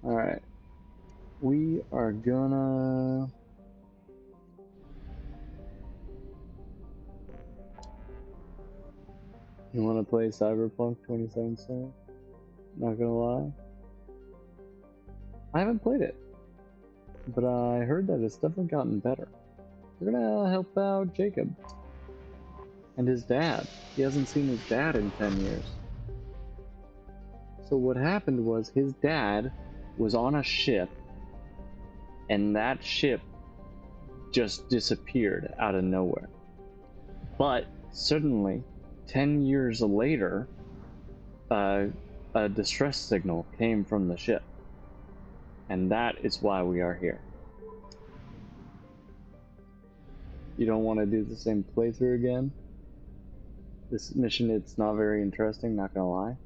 Alright. We are gonna... You wanna play Cyberpunk 2077? Not gonna lie. I haven't played it, but I heard that it's definitely gotten better. We're gonna help out Jacob. And his dad. He hasn't seen his dad in 10 years. So what happened was his dad was on a ship, and that ship just disappeared out of nowhere. But suddenly, 10 years later, a distress signal came from the ship. And that is why we are here. You don't want to do the same playthrough again? This mission, it's not very interesting, not gonna lie.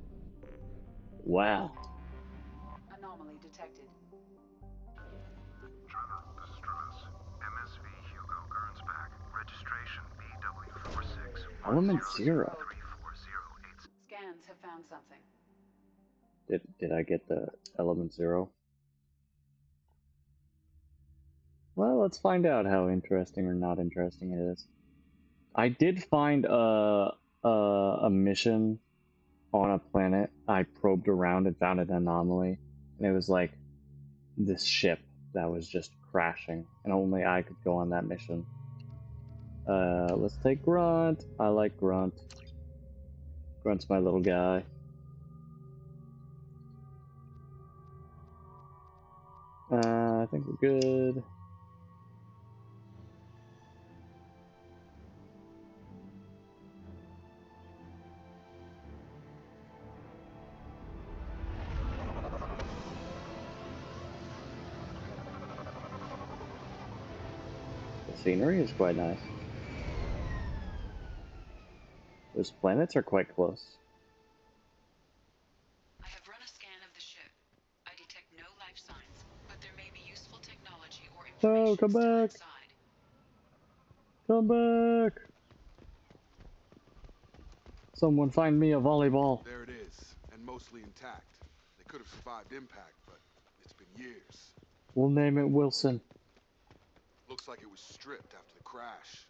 Wow. Anomaly detected. Trevor, this is Travis. MSV Hugo Gernsback. Registration BW46. Element Zero. Scans have found something. Did I get the Element Zero? Well, let's find out how interesting or not interesting it is. I did find a mission on a planet. I probed around and found an anomaly, and it was like this ship that was just crashing, and only I could go on that mission. Let's take Grunt. I like Grunt. Grunt's my little guy. I think we're good. The scenery is quite nice. Those planets are quite close. I have run a scan of the ship. I detect no life signs, but there may be useful technology or information come still back! inside. Come back! Someone find me a volleyball. There it is, and mostly intact. They could have survived impact, but it's been years. We'll name it Wilson. Looks like it was stripped after the crash.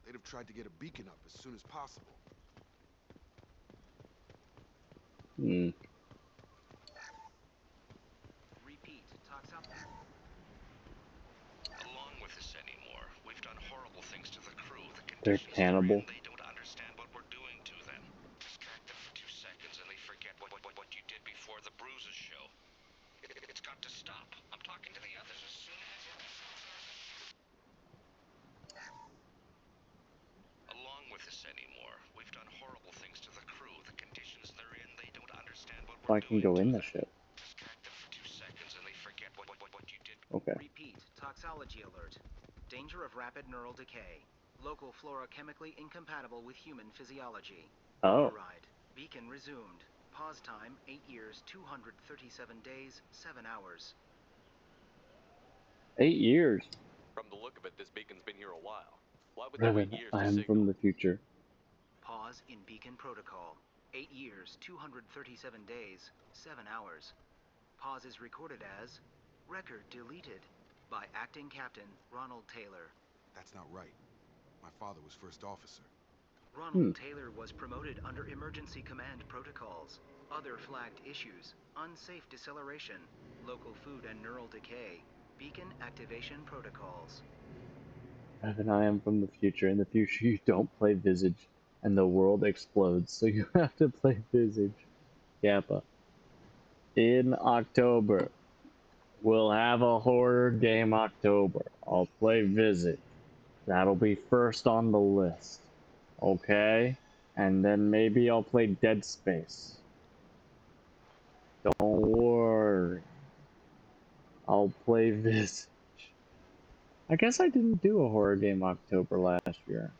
They'd have tried to get a beacon up as soon as possible. Hmm. Repeat, talks up. Along with this anymore. We've done horrible things to the crew. The They're conditions cannibal. they don't understand what we're doing to them. Distract them for 2 seconds and they forget what you did before the bruises show. It's got to stop. I'm talking to the others as soon as Along with this anymore. We've done horrible things to the crew. The conditions they're in, they don't understand what we're I can doing go to in the them. ship. Distract them for 2 seconds and they forget what you did. Okay. Repeat, toxology alert. Danger of rapid neural decay. Local flora chemically incompatible with human physiology. Oh. Override. Beacon resumed. Pause time 8 years, 237 days, 7 hours. 8 years. From the look of it, this beacon's been here a while. Why would they Revan, wait years I to am signal? from the future. Pause in beacon protocol. 8 years, 237 days, 7 hours. Pause is recorded as record deleted by acting captain Ronald Taylor. That's not right. My father was first officer. Ronald Taylor was promoted under emergency command protocols. Other flagged issues: unsafe deceleration, local food and neural decay, beacon activation protocols. Revan, I am from the future. In the future, you don't play Visage, and the world explodes, so you have to play Visage. Yappa. In October, we'll have a horror game October. I'll play Visage. That'll be first on the list. Okay? And then maybe I'll play Dead Space. Don't worry. I'll play Visage. I guess I didn't do a horror game October last year.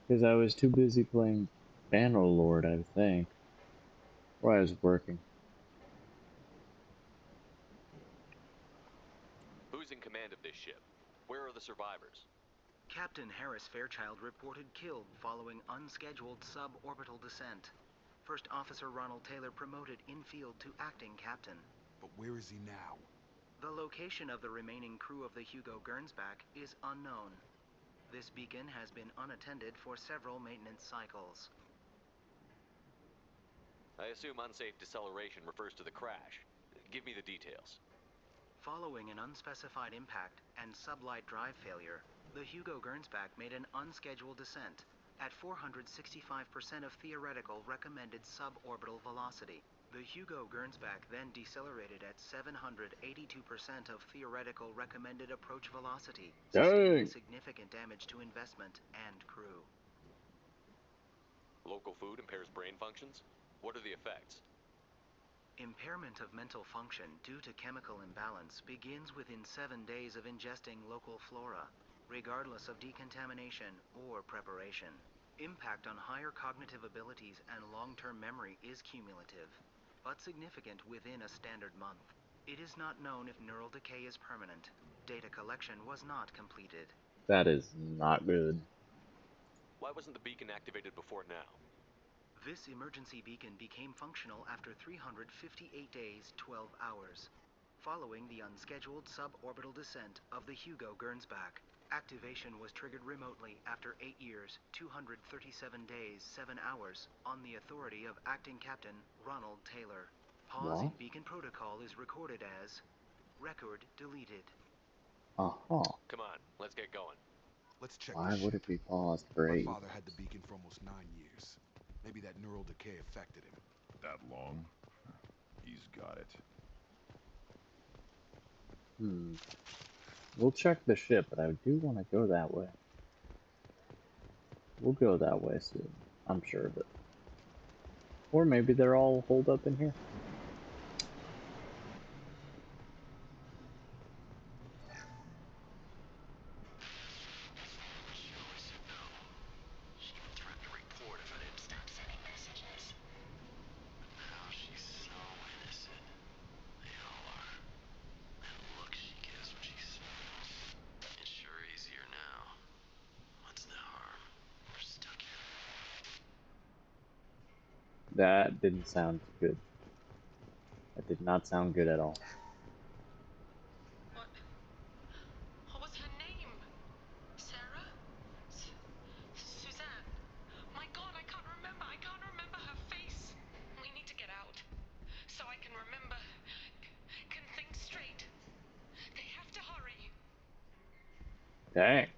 Because I was too busy playing Bannerlord, I think. Or I was working. Who's in command of this ship? Where are the survivors? Captain Harris Fairchild reported killed following unscheduled suborbital descent. First Officer Ronald Taylor promoted in field to acting captain. but where is he now? The location of the remaining crew of the Hugo Gernsback is unknown. This beacon has been unattended for several maintenance cycles. I assume unsafe deceleration refers to the crash. Give me the details. Following an unspecified impact and sublight drive failure, the Hugo Gernsback made an unscheduled descent at 465% of theoretical recommended suborbital velocity. The Hugo Gernsback then decelerated at 782% of theoretical recommended approach velocity, sustaining Dang. significant damage to investment and crew. Local food impairs brain functions? What are the effects? Impairment of mental function due to chemical imbalance begins within 7 days of ingesting local flora, regardless of decontamination or preparation. Impact on higher cognitive abilities and long-term memory is cumulative, but significant within a standard month. It is not known if neural decay is permanent. Data collection was not completed. That is not good. Why wasn't the beacon activated before now? This emergency beacon became functional after 358 days, 12 hours, following the unscheduled suborbital descent of the Hugo Gernsback. Activation was triggered remotely after 8 years, 237 days, 7 hours, on the authority of Acting Captain Ronald Taylor. Pause in What? beacon protocol is recorded as record deleted. Uh-huh. Come on, let's get going. Let's check Why this would shit. it be paused for My 8? father had the beacon for almost 9 years. Maybe that neural decay affected him. That long? He's got it. We'll check the ship, but I do want to go that way. We'll go that way soon. I'm sure of it. Or maybe they're all holed up in here. That didn't sound good. That did not sound good at all. What was her name? Sarah? Suzanne? My God, I can't remember. I can't remember her face. We need to get out. So I can remember. Can think straight. They have to hurry. Dang.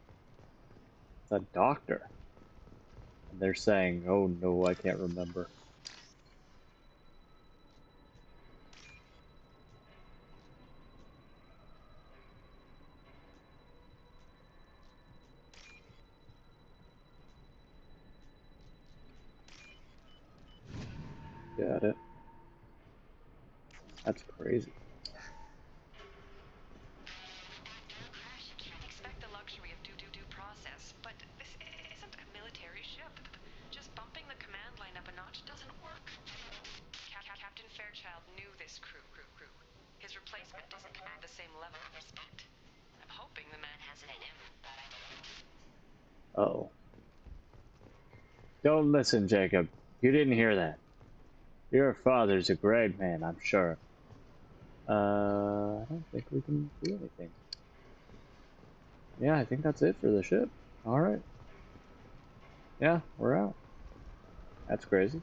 It's a doctor. And they're saying, oh no, I can't remember. Got it. That's crazy. Expect the luxury of due process, but this isn't a military ship. Just bumping the command line up a notch doesn't work. Captain Fairchild knew this crew. His replacement doesn't command the same level of respect. I'm hoping the man has it in him. Uh-oh. Don't listen, Jacob. You didn't hear that. Your father's a great man, I'm sure. I don't think we can do anything. Yeah, I think that's it for the ship. Alright. Yeah, we're out. That's crazy.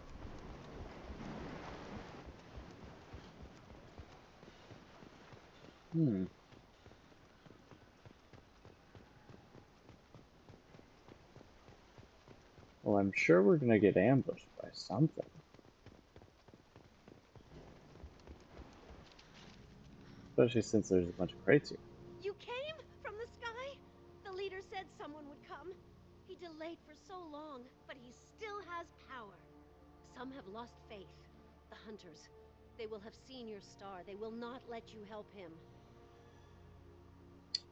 Well, I'm sure we're gonna get ambushed by something. Especially since there's a bunch of crates here. You came from the sky? The leader said someone would come. He delayed for so long, but he still has power. Some have lost faith. The hunters. They will have seen your star. They will not let you help him.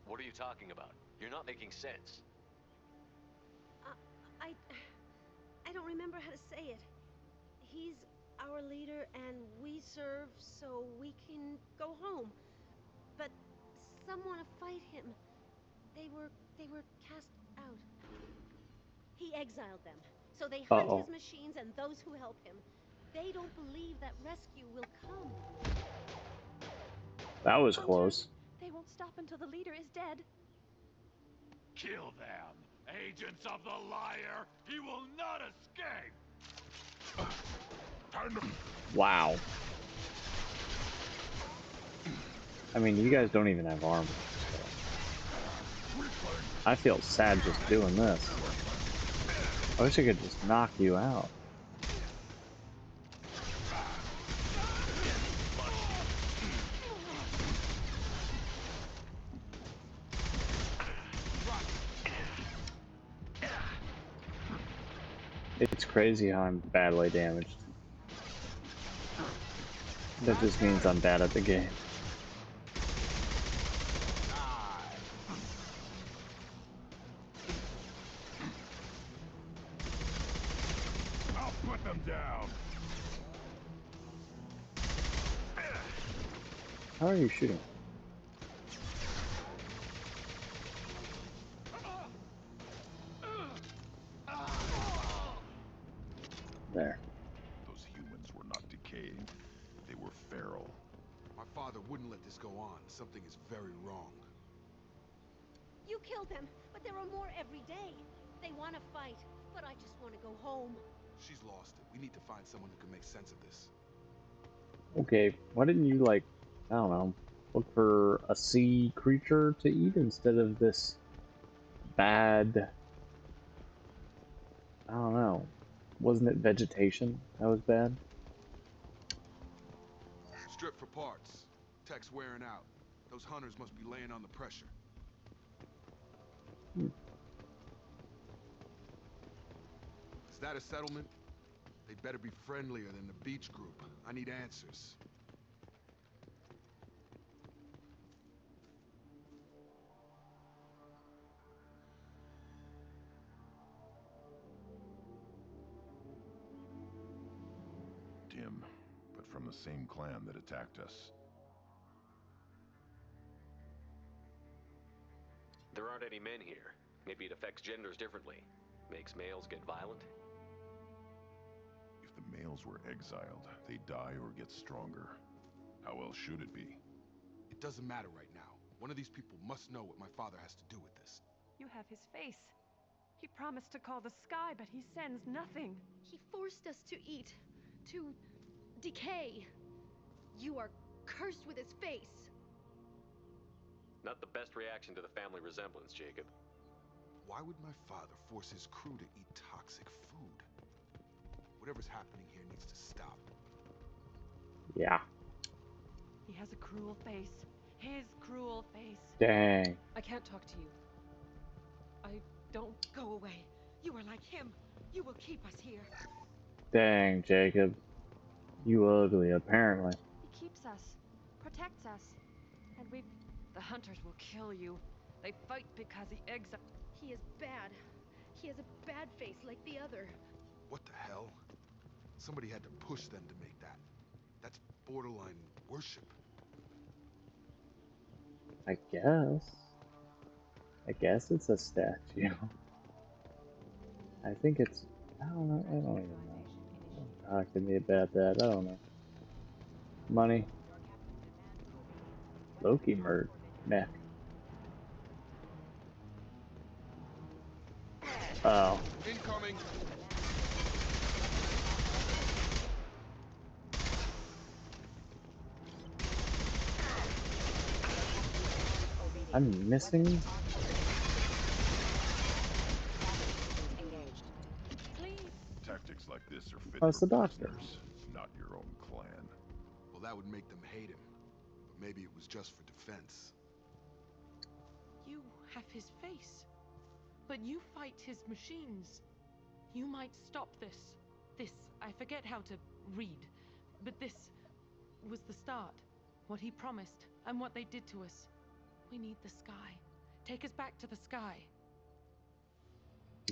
What are you talking about? You're not making sense. I don't remember how to say it. He's our leader and we serve so we can go home. But some want to fight him. They were cast out. He exiled them. So they hunt his machines and those who help him. They don't believe that rescue will come. That was Hunters, close. they won't stop until the leader is dead. Kill them! Agents of the liar! He will not escape! Wow. I mean, you guys don't even have armor. I feel sad just doing this. I wish I could just knock you out. It's crazy how I'm badly damaged. That just means I'm bad at the game. I'll put them down! How are you shooting? There. Those humans were not decaying. They were feral. My father wouldn't let this go on. Something is very wrong. You killed them, but there are more every day. They want to fight, but I just want to go home. She's lost it. We need to find someone who can make sense of this. Okay, why didn't you, like, I don't know, look for a sea creature to eat instead of this bad... I don't know. Wasn't it vegetation that was bad? Strip for parts. Tech's wearing out. Those hunters must be laying on the pressure. Is that a settlement? They'd better be friendlier than the beach group. I need answers. Dim, but from the same clan that attacked us. There aren't any men here. Maybe it affects genders differently. Makes males get violent. If the males were exiled, they die or get stronger. How else should it be? It doesn't matter right now. One of these people must know what my father has to do with this. You have his face. He promised to call the sky, but he sends nothing. He forced us to eat, to decay. You are cursed with his face. Not the best reaction to the family resemblance, Jacob. Why would my father force his crew to eat toxic food? Whatever's happening here needs to stop. Yeah. He has a cruel face. His cruel face. Dang. I can't talk to you. I don't... Go away. You are like him. You will keep us here. Dang, Jacob. You ugly, apparently. He keeps us. Protects us. And we... The hunters will kill you. They fight because he exiled... He is bad. He has a bad face like the other. What the hell? Somebody had to push them to make that. That's borderline worship. I guess. I guess it's a statue. I think it's... I don't know. I don't even know. Don't talk to me about that. I don't know. Money. Loki murdered Mech. Oh. Incoming! I'm missing... Please. Tactics like this are fit Oh, it's for the doctor. prisoners, not your own clan. Well, that would make them hate him. But maybe it was just for defense. You have his face, but you fight his machines. You might stop this. I forget how to read, but this was the start. What he promised, and what they did to us. We need the sky. Take us back to the sky.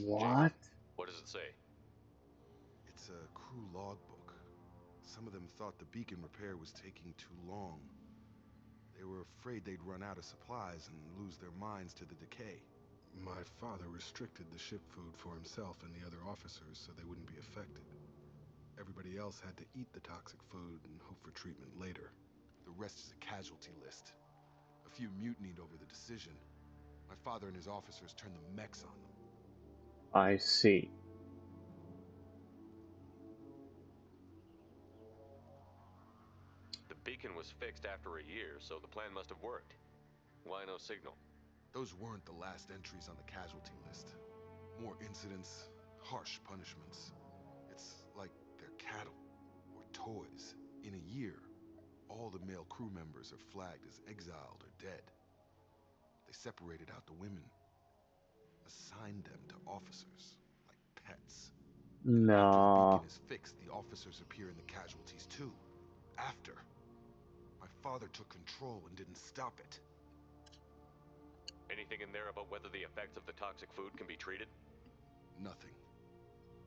What? What does it say? It's a crew logbook. Some of them thought the beacon repair was taking too long. They were afraid they'd run out of supplies and lose their minds to the decay. My father restricted the ship food for himself and the other officers so they wouldn't be affected. Everybody else had to eat the toxic food and hope for treatment later. The The rest is a casualty list. A few mutinied over the decision. My father and his officers turned the mechs on them. I see. The beacon was fixed after a year, so the plan must have worked. Why no signal? Those weren't the last entries on the casualty list. More incidents, harsh punishments. It's like they're cattle, or toys. In a year, all the male crew members are flagged as exiled or dead. They separated out the women, assigned them to officers, like pets. After the No. beacon is fixed, the officers appear in the casualties too. After. My father took control and didn't stop it. Anything in there about whether the effects of the toxic food can be treated? Nothing.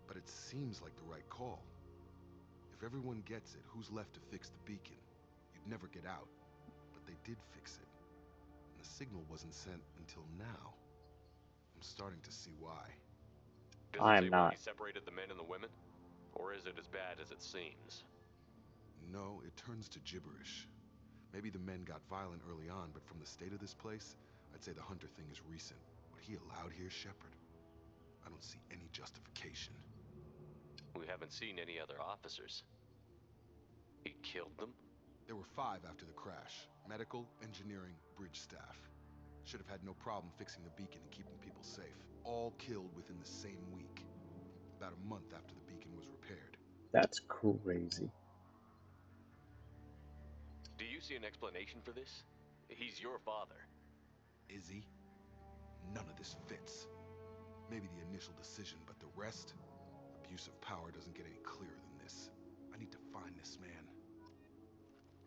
But it seems like the right call. If everyone gets it, who's left to fix the beacon? You'd never get out. But they did fix it. And the signal wasn't sent until now. I'm starting to see why. Does I it am say why not. he separated the men and the women? Or is it as bad as it seems? No, it turns to gibberish. Maybe the men got violent early on, but from the state of this place, I'd say the Hunter thing is recent. What he allowed here, Shepard, I don't see any justification. We haven't seen any other officers. He killed them? There were 5 after the crash. Medical, engineering, bridge staff. Should have had no problem fixing the beacon and keeping people safe. All killed within the same week. About a month after the beacon was repaired. That's crazy. Do you see an explanation for this? He's your father. Is he? None of this fits. Maybe the initial decision, but the rest? Abuse of power doesn't get any clearer than this. I need to find this man.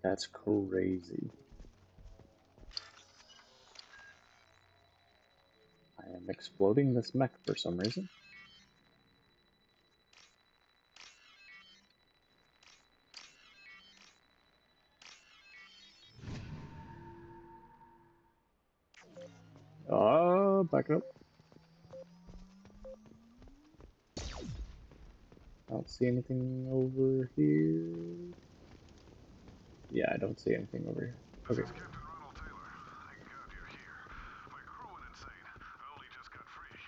That's crazy. I am exploding this mech for some reason. Back up. I don't see anything over here. Yeah, I don't see anything over here. Okay. This is Captain Ronald Taylor. Thank God you're here. My crew went insane. I only just got free.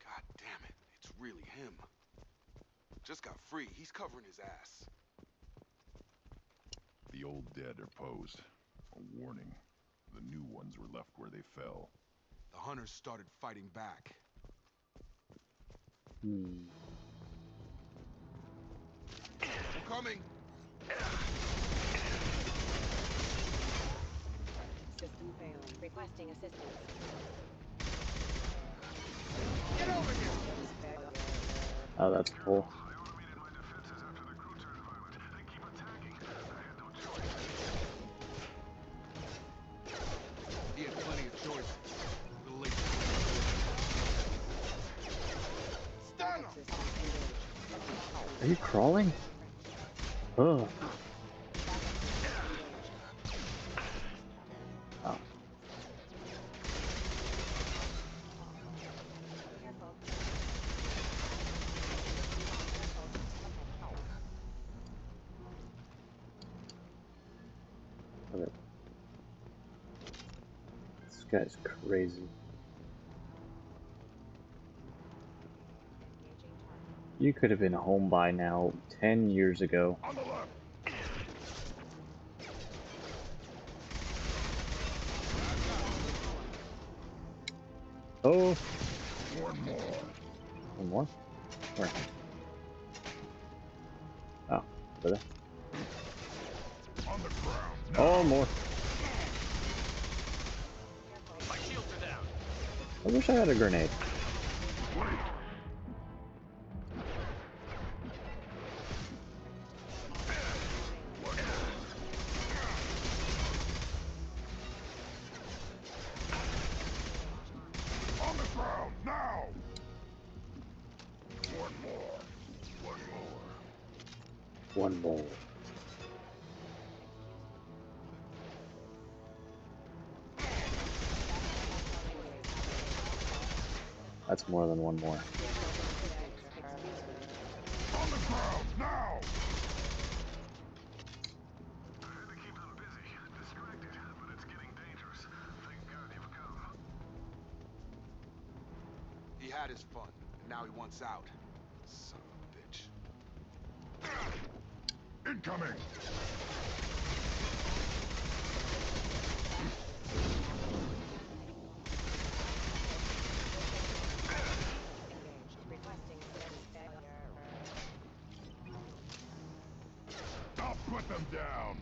God damn it. It's really him. Just got free. He's covering his ass. The old dead are posed. A warning. The new ones were left where they fell. The hunters started fighting back. Hmm. I'm coming! System failing. Requesting assistance. Get over here! Oh, that's cool. I automated my defenses after the crew turned violent. They keep attacking. I had no choice. He had plenty of choices. A little late. Stun him! Are you crawling? Oh. Oh. Okay. This guy's crazy. You could have been home by now 10 years ago. On the left! Oh! One more. One more? Where? Oh, over there. On the ground. Oh, more. My shields are down. I wish I had a grenade. On the ground, now! One more. One more. One more. That's more than one more. On the ground, now! had his fun, and now he wants out. Son of a bitch. Incoming! Engaged. Requesting assistance. Failure. I'll put them down!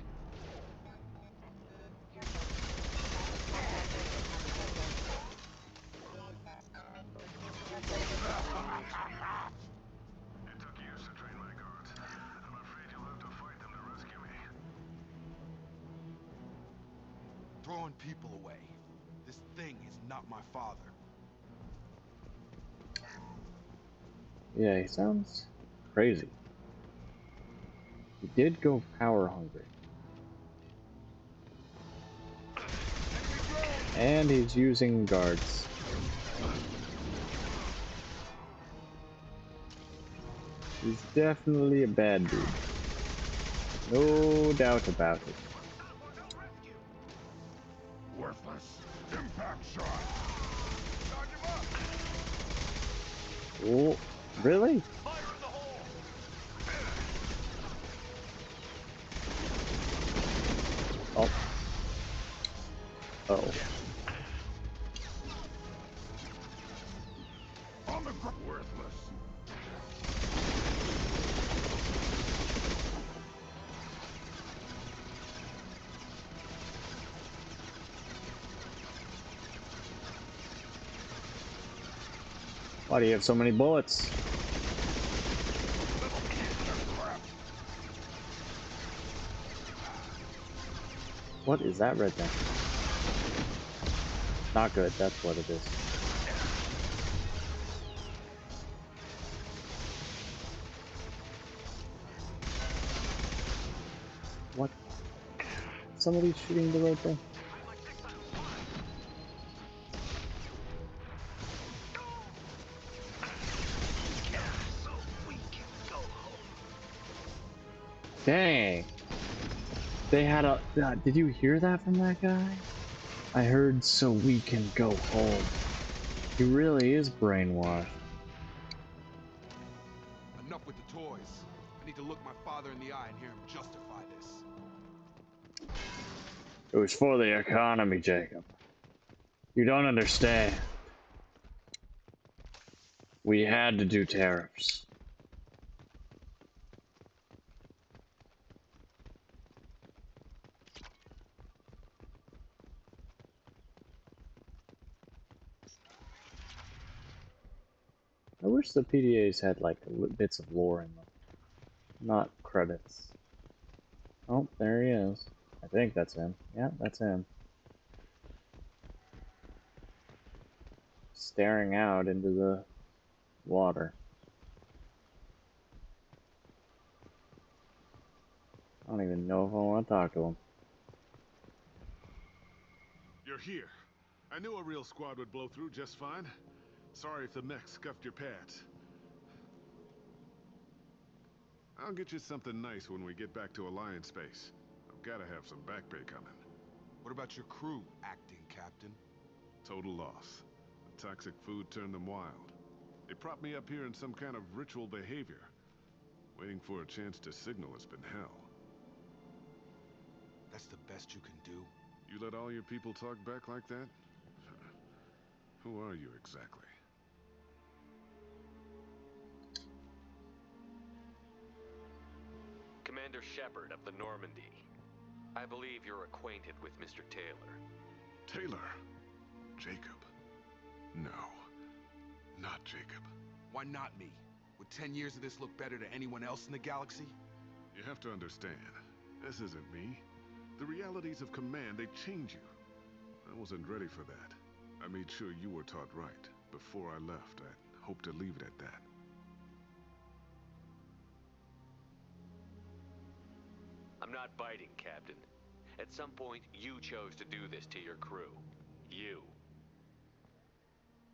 It took years to train my guards. I'm afraid you'll have to fight them to rescue me. Throwing people away. This thing is not my father. Yeah, he sounds crazy. He did go power hungry. And he's using guards. He's definitely a bad dude. No doubt about it. Worthless! Impact shot! Oh, really? Oh. Uh-oh. On the ground! Worthless! Why do you have so many bullets? What is that red thing? Not good, that's what it is. What? Somebody's shooting the red thing? Dang! They had a... did you hear that from that guy? I heard so we can go home. He really is brainwashed. Enough with the toys. I need to look my father in the eye and hear him justify this. It was for the economy, Jacob. You don't understand. We had to do tariffs. I wish the PDAs had like bits of lore in them, not credits. Oh, there he is. I think that's him. Yeah, that's him. Staring out into the water. I don't even know if I want to talk to him. You're here. I knew a real squad would blow through just fine. Sorry if the mech scuffed your pads. I'll get you something nice when we get back to Alliance space. I've gotta have some back pay coming. What about your crew, acting captain? Total loss. The toxic food turned them wild. They propped me up here in some kind of ritual behavior. Waiting for a chance to signal has been hell. That's the best you can do? You let all your people talk back like that? Who are you exactly? Commander Shepard of the Normandy. I believe you're acquainted with Mr. Taylor. Taylor? Jacob? No. Not Jacob. Why not me? Would 10 years of this look better to anyone else in the galaxy? You have to understand, this isn't me. The realities of command, they change you. I wasn't ready for that. I made sure you were taught right. Before I left, I hoped to leave it at that. I'm not biting, Captain. At some point, you chose to do this to your crew. You.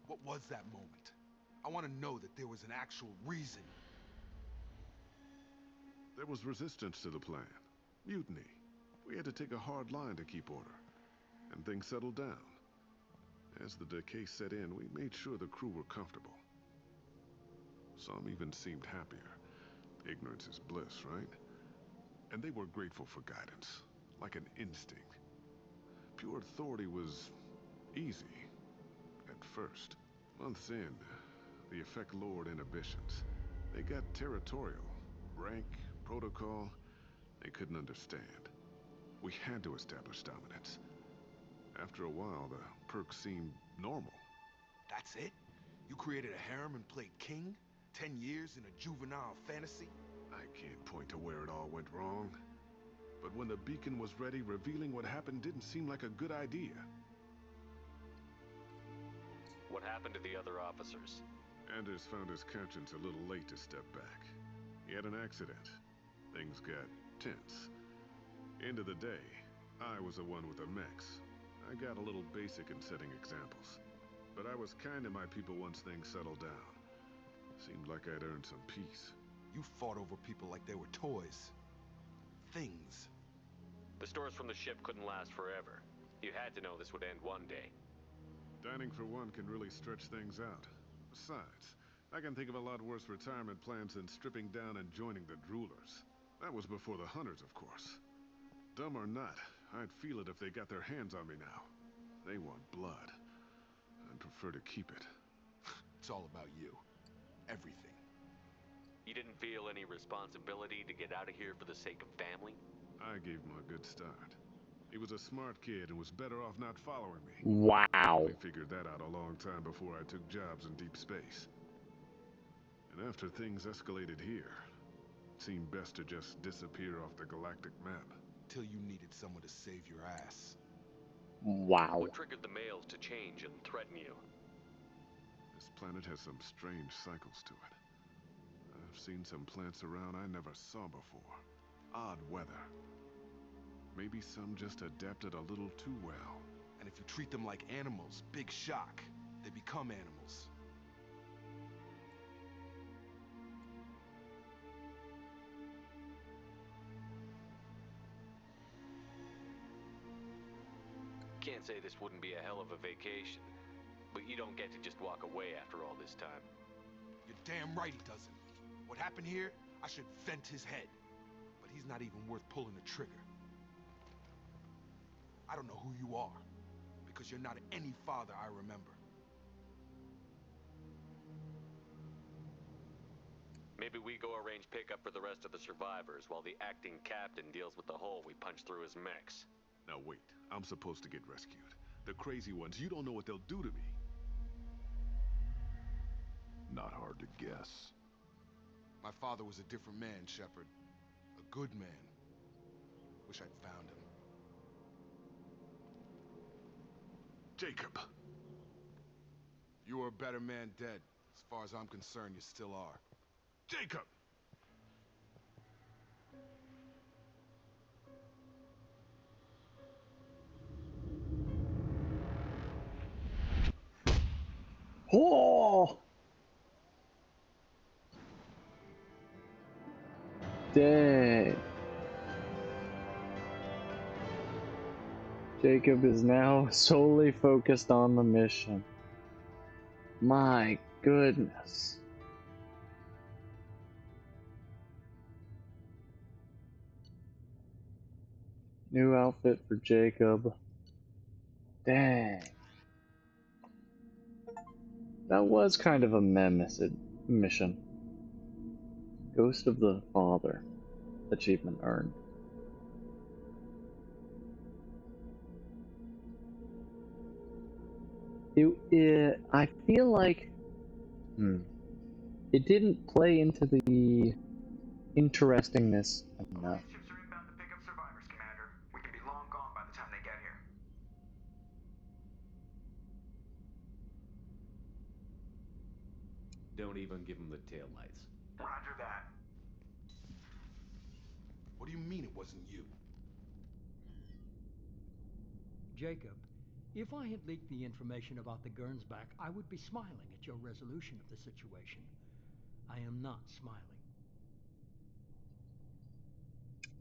What was that moment? I want to know that there was an actual reason. There was resistance to the plan. Mutiny. We had to take a hard line to keep order. And things settled down. As the decay set in, we made sure the crew were comfortable. Some even seemed happier. Ignorance is bliss, right? And they were grateful for guidance, like an instinct. Pure authority was easy, at first. Months in, the effect lowered inhibitions. They got territorial. Rank, protocol, they couldn't understand. We had to establish dominance. After a while, the perks seemed normal. That's it? You created a harem and played king? 10 years in a juvenile fantasy? I can't point to where it all went wrong. But when the beacon was ready, revealing what happened didn't seem like a good idea. What happened to the other officers? Anders found his captains a little late to step back. He had an accident. Things got tense. End of the day, I was the one with the mechs. I got a little basic in setting examples. But I was kind to my people once things settled down. Seemed like I'd earned some peace. You fought over people like they were toys. Things. The stores from the ship couldn't last forever. You had to know this would end one day. Dining for one can really stretch things out. Besides, I can think of a lot worse retirement plans than stripping down and joining the Droolers. That was before the Hunters, of course. Dumb or not, I'd feel it if they got their hands on me now. They want blood. I'd prefer to keep it. It's all about you. Everything. You didn't feel any responsibility to get out of here for the sake of family? I gave him a good start. He was a smart kid and was better off not following me. Wow. I figured that out a long time before I took jobs in deep space. And after things escalated here, it seemed best to just disappear off the galactic map. Till you needed someone to save your ass. Wow. What triggered the males to change and threaten you? This planet has some strange cycles to it. I've seen some plants around I never saw before. Odd weather. Maybe some just adapted a little too well. And if you treat them like animals, big shock. They become animals. Can't say this wouldn't be a hell of a vacation, but you don't get to just walk away after all this time. You're damn right he doesn't. What happened here, I should vent his head. But he's not even worth pulling the trigger. I don't know who you are, because you're not any father I remember. Maybe we go arrange pickup for the rest of the survivors while the acting captain deals with the hole we punched through his mechs. Now wait, I'm supposed to get rescued. The crazy ones, you don't know what they'll do to me. Not hard to guess. My father was a different man, Shepard. A good man. Wish I'd found him. Jacob! You were a better man dead. As far as I'm concerned, you still are. Jacob! Oh! Dang. Jacob is now solely focused on the mission. My goodness. New outfit for Jacob. Dang. That was kind of a mission. Ghost of the Father. Achievement earned. I feel like it didn't play into the interestingness enough. Ships are inbound to pick up survivors, Commander. We can be long gone by the time they get here. Don't even give him the taillights. Roger that. What do you mean it wasn't you? Jacob, if I had leaked the information about the Gernsback, I would be smiling at your resolution of the situation. I am not smiling.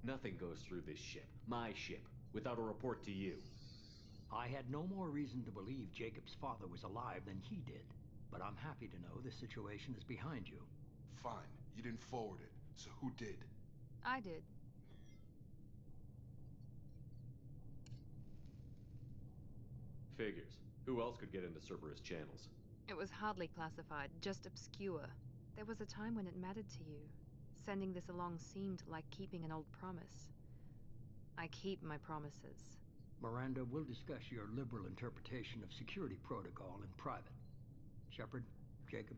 Nothing goes through this ship, my ship, without a report to you. I had no more reason to believe Jacob's father was alive than he did, but I'm happy to know the situation is behind you. Fine, you didn't forward it, so who did? I did. Figures. Who else could get into Cerberus channels? It was hardly classified, just obscure. There was a time when it mattered to you. Sending this along seemed like keeping an old promise. I keep my promises. Miranda, we'll discuss your liberal interpretation of security protocol in private. Shepard, Jacob.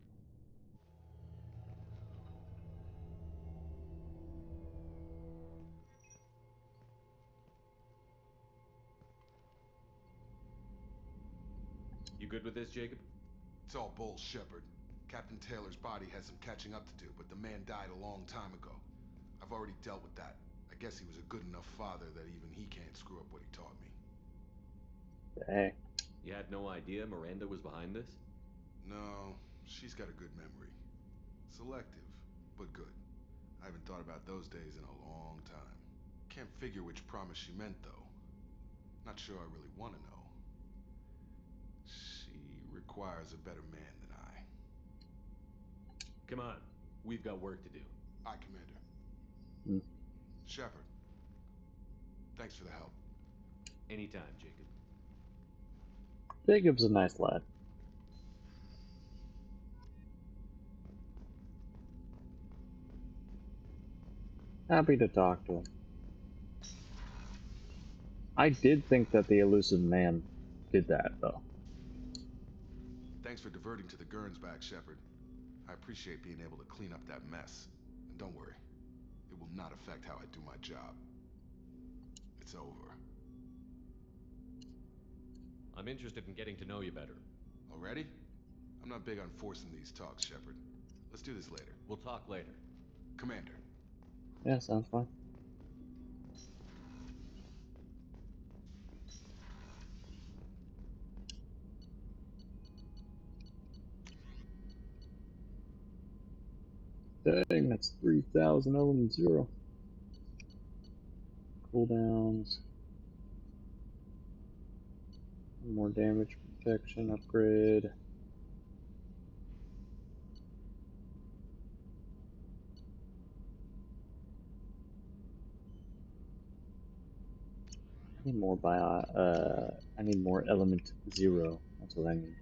You good with this, Jacob? It's all bull, Shepard. Captain Taylor's body has some catching up to do, but the man died a long time ago. I've already dealt with that. I guess he was a good enough father that even he can't screw up what he taught me. Hey. You had no idea Miranda was behind this? No, she's got a good memory. Selective, but good. I haven't thought about those days in a long time. Can't figure which promise she meant, though. Not sure I really want to know. She requires a better man than I. Come on, we've got work to do. Aye, Commander. Hmm. Shepard, thanks for the help. Anytime, Jacob. Jacob's a nice lad. Happy to talk to him. I did think that the Elusive Man did that, though. Thanks for diverting to the Gernsback, Shepard. I appreciate being able to clean up that mess. And don't worry, it will not affect how I do my job. It's over. I'm interested in getting to know you better. Already? I'm not big on forcing these talks, Shepard. Let's do this later. We'll talk later. Commander. Yeah, sounds fine. Dang, that's 3,000 element 0. Cooldowns. More damage protection upgrade. I need more I need more element 0. That's what I need.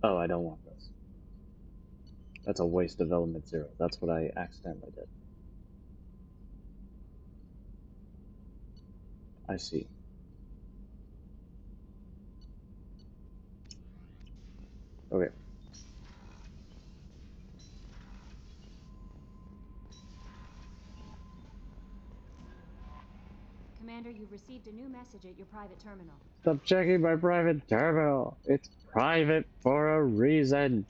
Oh, I don't want this. That's a waste of element 0. That's what I accidentally did. I see. Okay. Commander, you've received a new message at your private terminal. Stop checking my private terminal. It's private for a reason.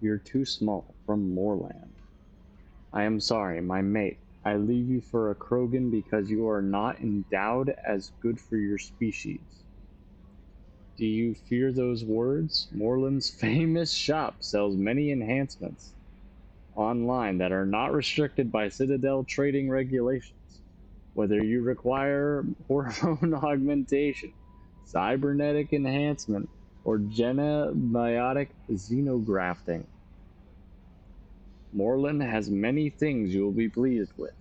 You're too small from Moorland. I am sorry, my mate. I leave you for a Krogan because you are not endowed as good for your species. Do you fear those words? Moorland's famous shop sells many enhancements online that are not restricted by Citadel trading regulations. Whether you require hormone augmentation, cybernetic enhancement, or genobiotic xenografting, Moorland has many things you will be pleased with.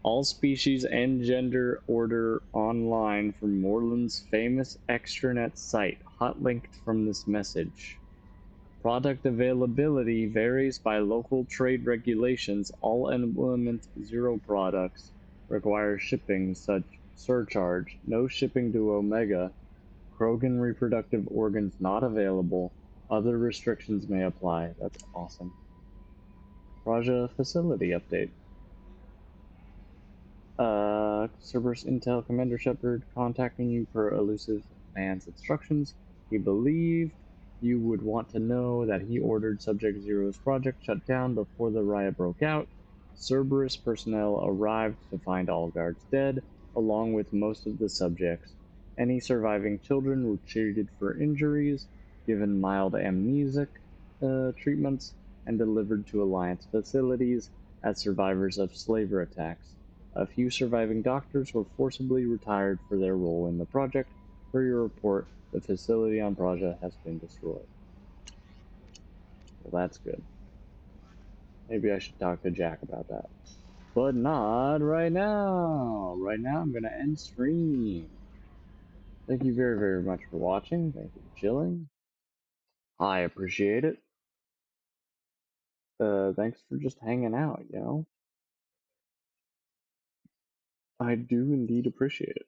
All species and gender order online from Moorland's famous extranet site, hot linked from this message. Product availability varies by local trade regulations. All element 0 products require shipping such surcharge. No shipping to Omega. Krogan reproductive organs not available. Other restrictions may apply. That's awesome. Raja facility update. Cerberus Intel Commander Shepard contacting you per Elusive Man's instructions. He believed you would want to know that he ordered Subject Zero's project shut down before the riot broke out. Cerberus personnel arrived to find all guards dead, along with most of the subjects. Any surviving children were treated for injuries. given mild amnesic treatments, and delivered to Alliance facilities as survivors of slaver attacks. A few surviving doctors were forcibly retired for their role in the project. Per your report, the facility on Praja has been destroyed. Well, that's good. Maybe I should talk to Jack about that. But not right now. Right now, I'm going to end stream. Thank you very, very much for watching. Thank you for chilling. I appreciate it. Thanks for just hanging out, you know? I do indeed appreciate it.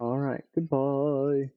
Alright, goodbye.